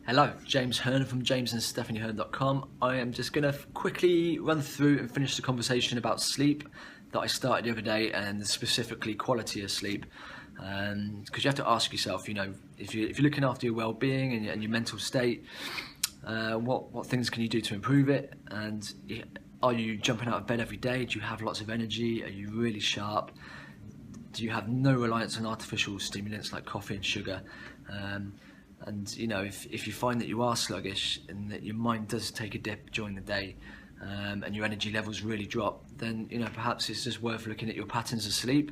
Hello, James Hearn from jamesandstephaniehearn.com. I am just going to quickly run through and finish the conversation about sleep that I started the other day, and specifically quality of sleep. Because you have to ask yourself, if you're looking after your well-being and your mental state, what things can you do to improve it? And are you jumping out of bed every day? Do you have lots of energy? Are you really sharp? Do you have no reliance on artificial stimulants like coffee and sugar? And if you find that you are sluggish and that your mind does take a dip during the day, and your energy levels really drop, then perhaps it's just worth looking at your patterns of sleep,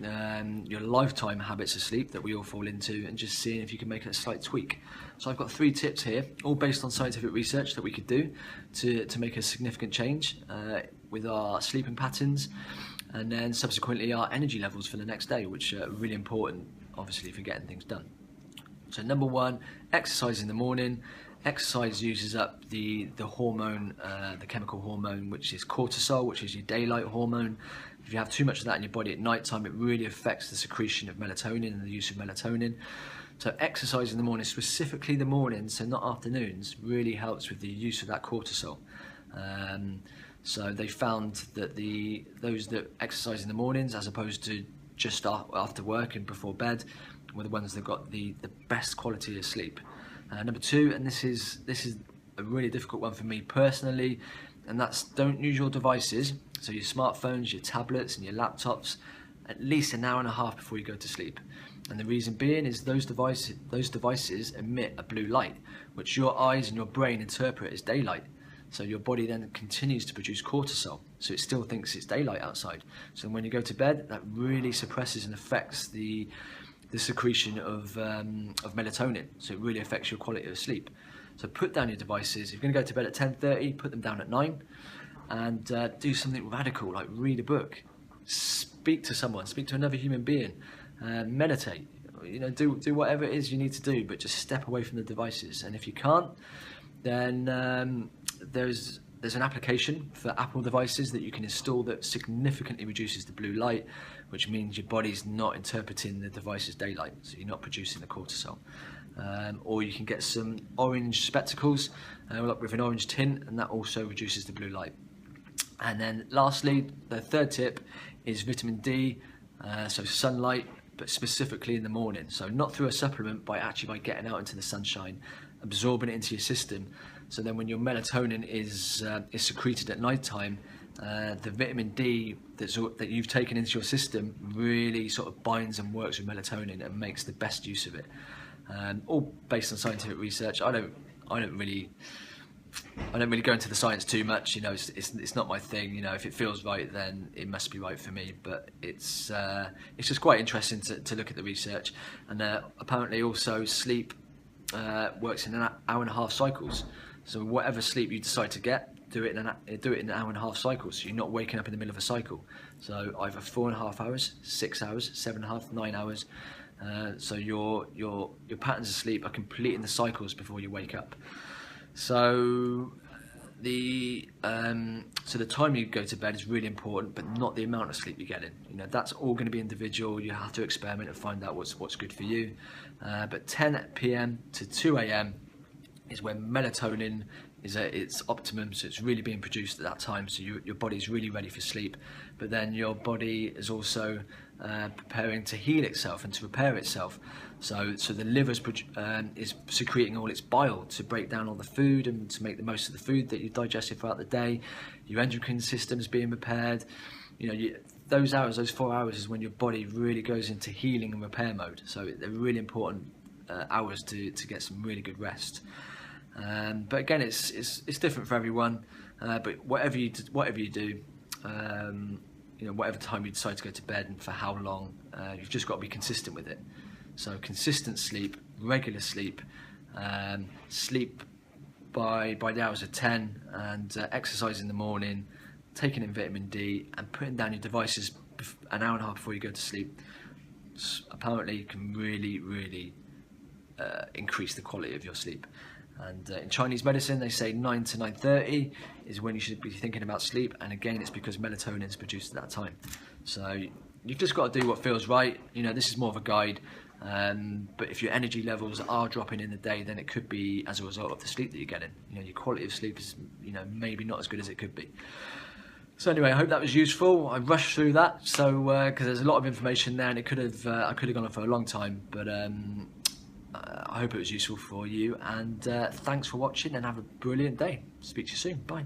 your lifetime habits of sleep that we all fall into, and just seeing if you can make a slight tweak. So I've got 3 tips here, all based on scientific research, that we could do to make a significant change with our sleeping patterns, and then subsequently our energy levels for the next day, which are really important, obviously, for getting things done. So number 1, exercise in the morning. Exercise uses up the hormone, the chemical hormone, which is cortisol, which is your daylight hormone. If you have too much of that in your body at night time, it really affects the secretion of melatonin and the use of melatonin. So exercise in the morning, specifically the mornings, so not afternoons, really helps with the use of that cortisol. So they found that those that exercise in the mornings, as opposed to just after work and before bed, were the ones that got the best quality of sleep. Number 2, and this is a really difficult one for me personally, and that's don't use your devices, so your smartphones, your tablets and your laptops, at least an hour and a half before you go to sleep. And the reason being is those devices emit a blue light, which your eyes and your brain interpret as daylight. So your body then continues to produce cortisol, so it still thinks it's daylight outside. So when you go to bed, that really suppresses and affects the secretion of melatonin, so it really affects your quality of sleep. So put down your devices. If you're going to go to bed at 10:30, put them down at 9, and do something radical, like read a book, speak to someone, speak to another human being, meditate. Do whatever it is you need to do, but just step away from the devices. And if you can't, then there's an application for Apple devices that you can install that significantly reduces the blue light, which means your body's not interpreting the device's daylight, so you're not producing the cortisol. Or you can get some orange spectacles with an orange tint, and that also reduces the blue light. And then lastly, the 3rd tip is vitamin D, so sunlight, but specifically in the morning. So not through a supplement, by getting out into the sunshine, absorbing it into your system. So then when your melatonin is secreted at night time, the vitamin D that you've taken into your system really sort of binds and works with melatonin and makes the best use of it. All based on scientific research. I don't really go into the science too much. It's not my thing. If it feels right, then it must be right for me. But it's just quite interesting to look at the research. And apparently also sleep works in an hour and a half cycles. So whatever sleep you decide to get, do it in an hour and a half cycle. So you're not waking up in the middle of a cycle. So either 4.5 hours, 6 hours, 7.5, 9 hours. So your patterns of sleep are completing the cycles before you wake up. So the time you go to bed is really important, but not the amount of sleep you're getting. That's all going to be individual. You have to experiment and find out what's good for you. But 10 p.m. to 2 a.m. is when melatonin is at its optimum, so it's really being produced at that time, so your body's really ready for sleep. But then your body is also preparing to heal itself and to repair itself. So the liver is secreting all its bile to break down all the food and to make the most of the food that you've digested throughout the day. Your endocrine system is being repaired. Those 4 hours is when your body really goes into healing and repair mode. So they're really important hours to get some really good rest. But again, it's different for everyone. But whatever you do, whatever time you decide to go to bed and for how long, you've just got to be consistent with it. So consistent sleep, regular sleep, sleep by the hours of 10, and exercise in the morning, taking in vitamin D, and putting down your devices an hour and a half before you go to sleep. Apparently can really increase the quality of your sleep. And in Chinese medicine, they say 9 to 9:30 is when you should be thinking about sleep. And again, it's because melatonin is produced at that time. So you've just got to do what feels right. You know, this is more of a guide. But if your energy levels are dropping in the day, then it could be as a result of the sleep that you're getting. You know, your quality of sleep is, you know, maybe not as good as it could be. So anyway, I hope that was useful. I rushed through that, so because there's a lot of information there, and it could have I could have gone on for a long time. But I hope it was useful for you, and thanks for watching, and have a brilliant day. Speak to you soon. Bye.